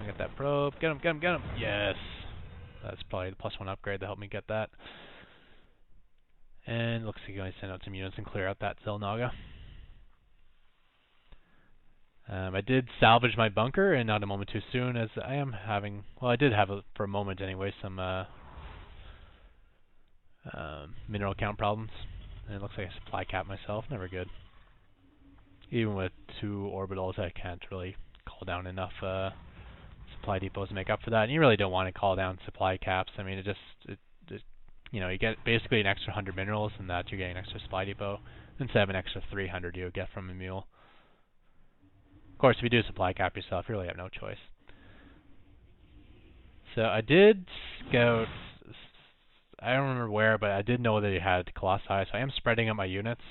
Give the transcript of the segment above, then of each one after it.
gonna get that probe. Get him, get him, get him! Yes! That's probably the +1 upgrade that helped me get that. And looks like you're going to send out some units and clear out that Zelnaga. I did salvage my bunker, and not a moment too soon, as I am having, well, I did have, for a moment anyway, some mineral count problems. And it looks like I supply cap myself, never good. Even with 2 orbitals, I can't really call down enough supply depots to make up for that. And you really don't want to call down supply caps. I mean, you know, you get basically an extra 100 minerals, and that you're getting an extra supply depot instead of an extra 300 you would get from a mule. Of course, if you do supply cap yourself, you really have no choice. So I did scout, I don't remember where, but I did know that you had Colossi, so I am spreading out my units.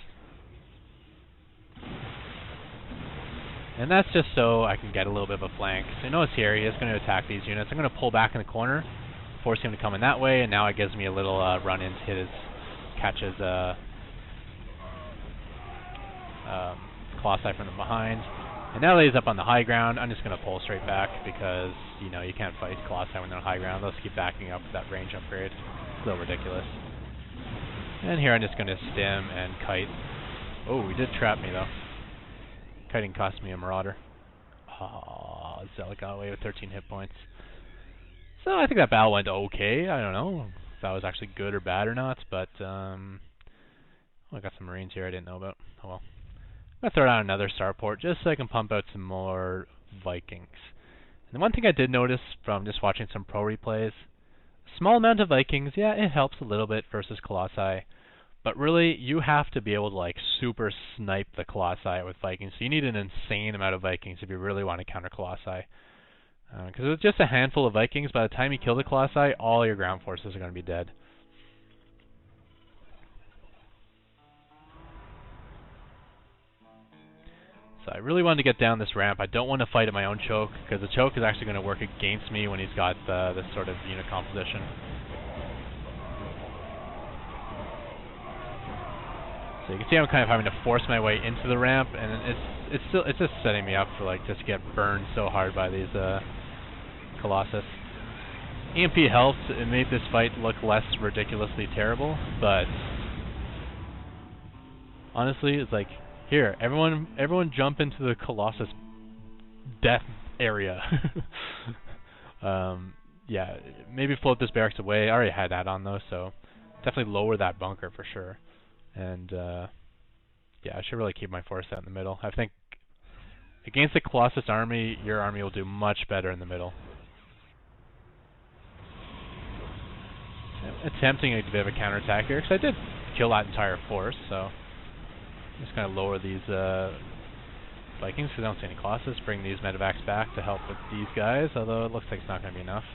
And that's just so I can get a little bit of a flank. So you notice here, he is going to attack these units. I'm going to pull back in the corner, force him to come in that way, and now it gives me a little run in to hit his, catch his Colossi from behind. And now that he's up on the high ground, I'm just going to pull straight back because, you know, you can't fight Colossi when they're on high ground. They'll just keep backing up with that range upgrade. It's a little ridiculous. And here I'm just going to stim and kite. Oh, he did trap me though. Kiting cost me a Marauder. Oh, Zealot got away with 13 hit points. So I think that battle went okay. I don't know if that was actually good or bad or not, but oh, I got some Marines here I didn't know about. Oh well. I'm going to throw down another starport just so I can pump out some more Vikings. And the one thing I did notice from just watching some pro replays, a small amount of Vikings, yeah, it helps a little bit versus Colossi. But really, you have to be able to like super snipe the Colossi with Vikings. So you need an insane amount of Vikings if you really want to counter Colossi. Because with just a handful of Vikings, by the time you kill the Colossi, all your ground forces are going to be dead. So I really wanted to get down this ramp. I don't want to fight at my own choke, because the choke is actually going to work against me when he's got this sort of unit composition. So you can see I'm kind of having to force my way into the ramp, and it's just setting me up for like just get burned so hard by these Colossus. EMP helped. It made this fight look less ridiculously terrible, but honestly, it's like, here, everyone jump into the Colossus death area. Yeah, maybe float this barracks away. I already had that on though, so definitely lower that bunker for sure. And yeah, I should really keep my force out in the middle. I think against the Colossus army, your army will do much better in the middle. I'm attempting a bit of a counterattack here, because I did kill that entire force, so I'm just going to lower these Vikings, because I don't see any Colossus. Bring these medevacs back to help with these guys, although it looks like it's not going to be enough.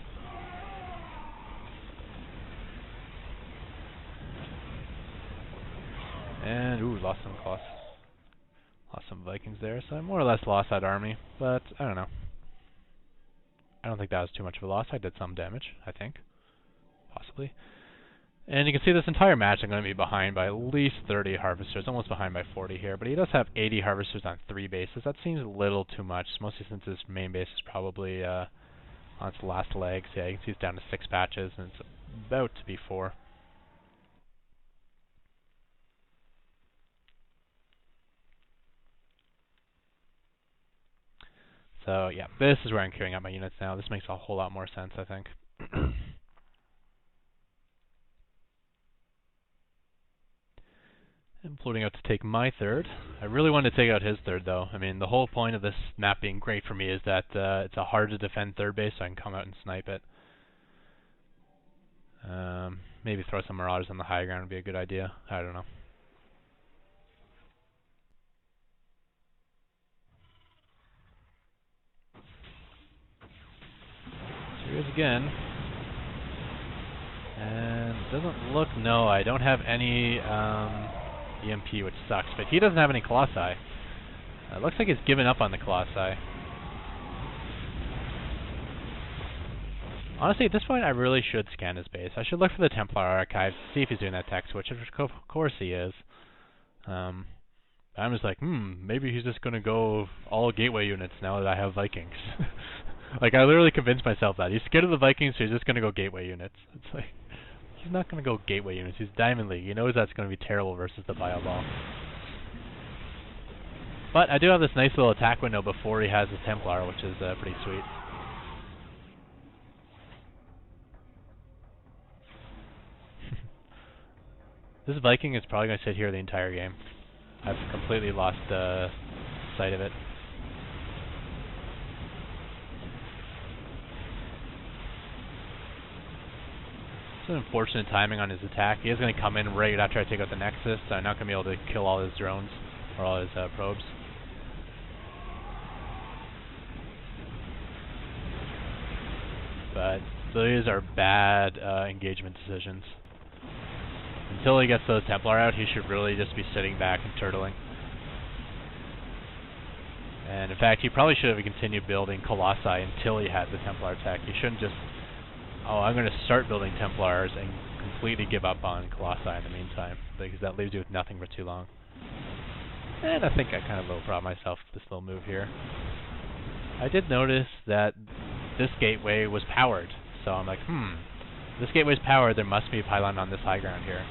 And, ooh, lost some Colossus. Lost some Vikings there, so I more or less lost that army, but I don't know. I don't think that was too much of a loss. I did some damage, I think. Possibly. And you can see this entire match I'm going to be behind by at least 30 harvesters, almost behind by 40 here, but he does have 80 harvesters on 3 bases. That seems a little too much, mostly since his main base is probably on its last legs. Yeah, you can see it's down to 6 patches, and it's about to be 4. So yeah, this is where I'm queuing up my units now. This makes a whole lot more sense, I think. I'm floating out to take my third. I really wanted to take out his third, though. I mean, the whole point of this map being great for me is that it's a hard to defend third base, so I can come out and snipe it. Maybe throw some Marauders on the high ground would be a good idea. I don't know. So here he is again. And it doesn't look, no, I don't have any EMP, which sucks, but he doesn't have any Colossi. It looks like he's given up on the Colossi. Honestly, at this point, I really should scan his base. I should look for the Templar archives, see if he's doing that tech switch, which of course he is. I'm just like, maybe he's just going to go all gateway units now that I have Vikings. Like, I literally convinced myself that. He's scared of the Vikings, so he's just going to go gateway units. It's like, he's not going to go gateway units. He's Diamond League. He knows that's going to be terrible versus the Bio Ball. But I do have this nice little attack window before he has his Templar, which is pretty sweet. This Viking is probably going to sit here the entire game. I've completely lost sight of it. It's an unfortunate timing on his attack. He is going to come in right after I take out the Nexus, so I'm not going to be able to kill all his drones, or all his probes. But these are bad engagement decisions. Until he gets those Templar out, he should really just be sitting back and turtling. And in fact, he probably should have continued building Colossi until he had the Templar attack. He shouldn't just, oh, I'm going to start building Templars and completely give up on Colossi in the meantime, because that leaves you with nothing for too long. And I think I kind of low-prop myself with this little move here. I did notice that this gateway was powered, so I'm like, this gateway's powered, there must be a pylon on this high ground here.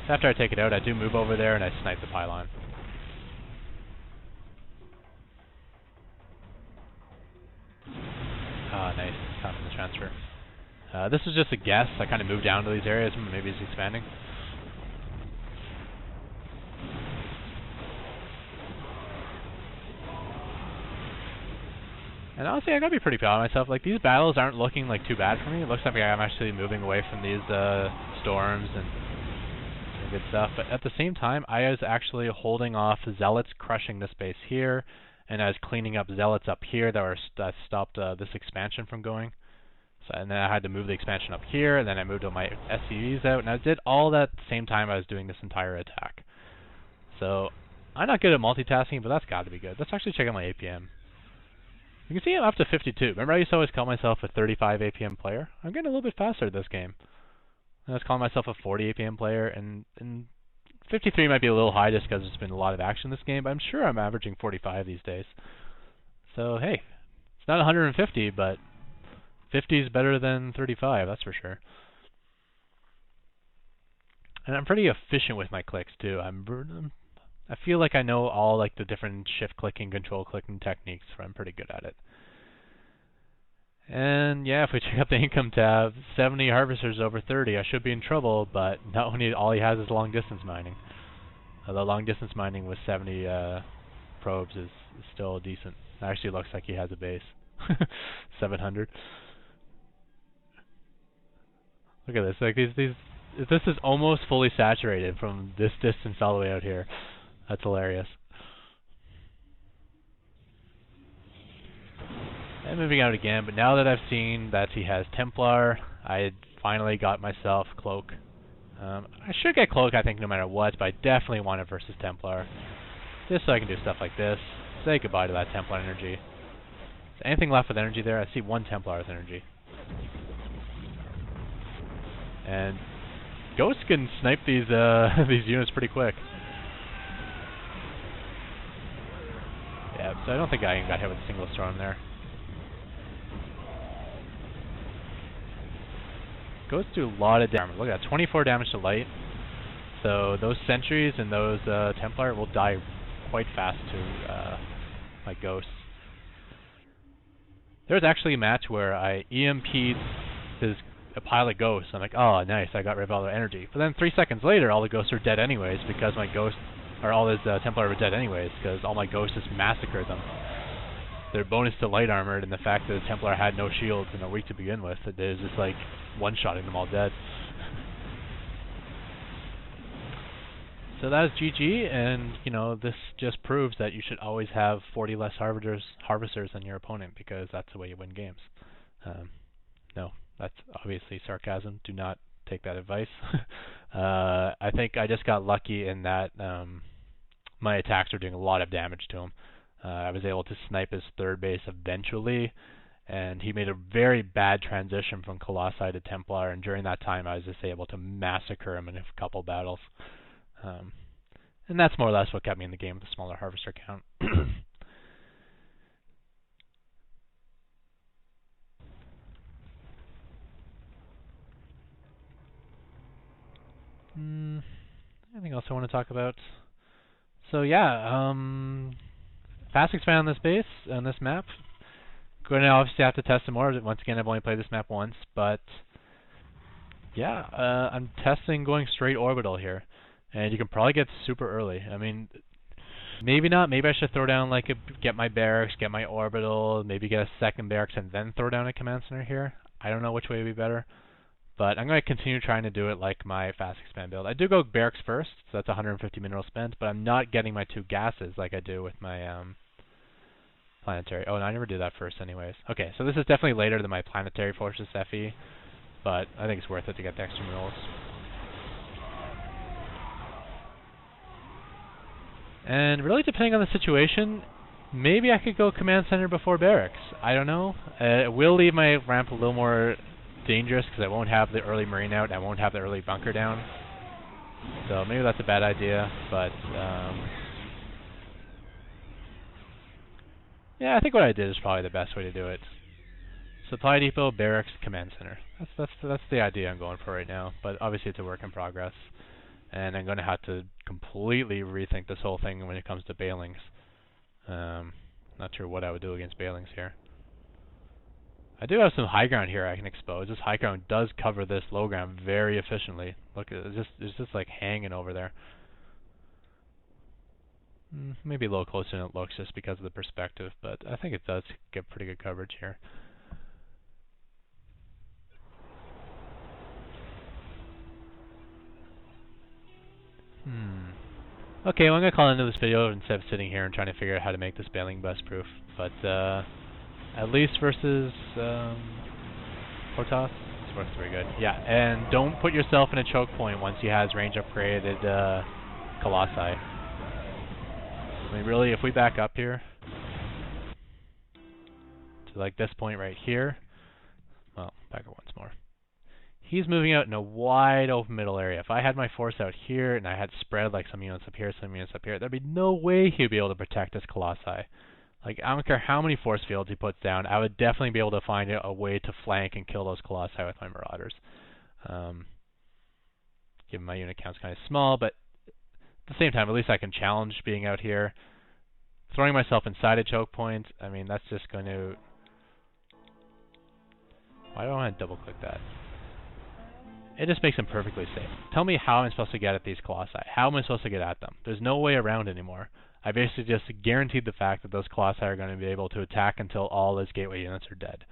So after I take it out, I do move over there and I snipe the pylon. Ah, nice. Time for the transfer. This was just a guess. I kind of moved down to these areas. Maybe he's expanding. And honestly, I gotta be pretty proud of myself. Like, these battles aren't looking like too bad for me. It looks like I'm actually moving away from these storms and good stuff. But at the same time, I was actually holding off Zealots crushing this base here, and I was cleaning up Zealots up here that stopped this expansion from going. So, and then I had to move the expansion up here, and then I moved all my SCVs out, and I did all that at the same time I was doing this entire attack. So, I'm not good at multitasking, but that's got to be good. Let's actually check out my APM. You can see I'm up to 52. Remember I used to always call myself a 35 APM player? I'm getting a little bit faster this game. I was calling myself a 40 APM player, and 53 might be a little high just because there's been a lot of action this game, but I'm sure I'm averaging 45 these days. So, hey, it's not 150, but 50 is better than 35, that's for sure. And I'm pretty efficient with my clicks, too. I feel like I know all like the different shift clicking, control clicking techniques, so I'm pretty good at it. And yeah, if we check out the income tab, 70 harvesters over 30, I should be in trouble, but not when all he has is long distance mining. The long distance mining with 70 probes is still decent. It actually looks like he has a base. 700. Look at this. Like this is almost fully saturated from this distance all the way out here. That's hilarious. And moving out again, but now that I've seen that he has Templar, I finally got myself Cloak. I should get Cloak, I think, no matter what, but I definitely want it versus Templar. Just so I can do stuff like this. Say goodbye to that Templar energy. Is anything left with energy there? I see one Templar with energy. And Ghost can snipe these these units pretty quick. Yeah, so I don't think I even got hit with a single storm there. Ghosts do a lot of damage. Look at that, 24 damage to light. So those sentries and those Templar will die quite fast to my Ghosts. There was actually a match where I EMP'd a pile of Ghosts. I'm like, oh, nice, I got rid of all their energy. But then 3 seconds later, all the Ghosts are dead anyways because my Ghosts, or all his Templar were dead anyways because all my Ghosts just massacred them. Their bonus to light armored and the fact that the Templar had no shields and are weak to begin with, it is just like one-shotting them all dead. So that is GG, and you know, this just proves that you should always have 40 less harvesters than your opponent because that's the way you win games. No, that's obviously sarcasm. Do not take that advice. I think I just got lucky in that my attacks were doing a lot of damage to him. I was able to snipe his third base eventually, and he made a very bad transition from Colossi to Templar, and during that time I was just able to massacre him in a couple battles. And that's more or less what kept me in the game with the smaller harvester count. Anything else I want to talk about? So yeah, fast expand on this base, on this map. Going to obviously have to test some more. Once again, I've only played this map once, but yeah, I'm testing going straight orbital here. And you can probably get super early. I mean, maybe not. Maybe I should throw down like get my barracks, get my orbital, maybe get a second barracks, and then throw down a command center here. I don't know which way would be better. But I'm going to continue trying to do it like my fast expand build. I do go barracks first, so that's 150 minerals spent, but I'm not getting my 2 gases like I do with my planetary. Oh, no, I never did that first anyways. Okay, so this is definitely later than my planetary fortress FE, but I think it's worth it to get the extra minerals. And really, depending on the situation, maybe I could go command center before barracks. I don't know. It will leave my ramp a little more dangerous because I won't have the early marine out, I won't have the early bunker down. So maybe that's a bad idea, but yeah, I think what I did is probably the best way to do it. Supply depot, barracks, command center. That's the idea I'm going for right now, but obviously it's a work in progress. And I'm going to have to completely rethink this whole thing when it comes to Bailings. Not sure what I would do against Bailings here. I do have some high ground here I can expose. This high ground does cover this low ground very efficiently. Look, it's just like hanging over there. Maybe a little closer than it looks just because of the perspective, but I think it does get pretty good coverage here. Okay, well I'm going to call into this video instead of sitting here and trying to figure out how to make this Bailing bus proof. But at least versus Protoss, this works very good. Yeah, and don't put yourself in a choke point once he has range upgraded Colossi. I mean, really, if we back up here to like this point right here, well, back up once more. He's moving out in a wide open middle area. If I had my force out here and I had spread like some units up here, some units up here, there'd be no way he'd be able to protect this Colossi. Like, I don't care how many force fields he puts down, I would definitely be able to find a way to flank and kill those Colossi with my Marauders. Given my unit count's kind of small, but at the same time, at least I can challenge being out here. Throwing myself inside a choke point, I mean, that's just going to... Why do I want to double-click that? It just makes them perfectly safe. Tell me how I'm supposed to get at these Colossi. How am I supposed to get at them? There's no way around anymore. I basically just guaranteed the fact that those Colossi are going to be able to attack until all those gateway units are dead.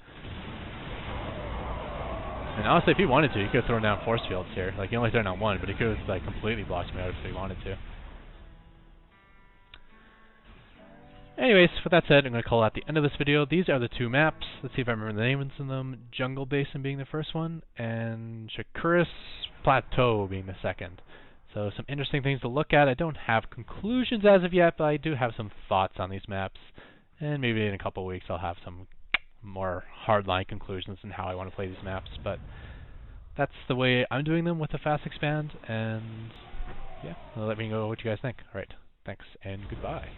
And honestly, if he wanted to, he could have thrown down force fields here. Like, he only threw down one, but he could have like completely blocked me out if he wanted to. Anyways, with that said, I'm going to call out the end of this video. These are the 2 maps. Let's see if I remember the names of them. Jungle Basin being the first one, and Shakuris Plateau being the second. So some interesting things to look at. I don't have conclusions as of yet, but I do have some thoughts on these maps. And maybe in a couple of weeks I'll have some more hardline conclusions on how I want to play these maps. But that's the way I'm doing them with the fast expand. And yeah, let me know what you guys think. Alright, thanks and goodbye.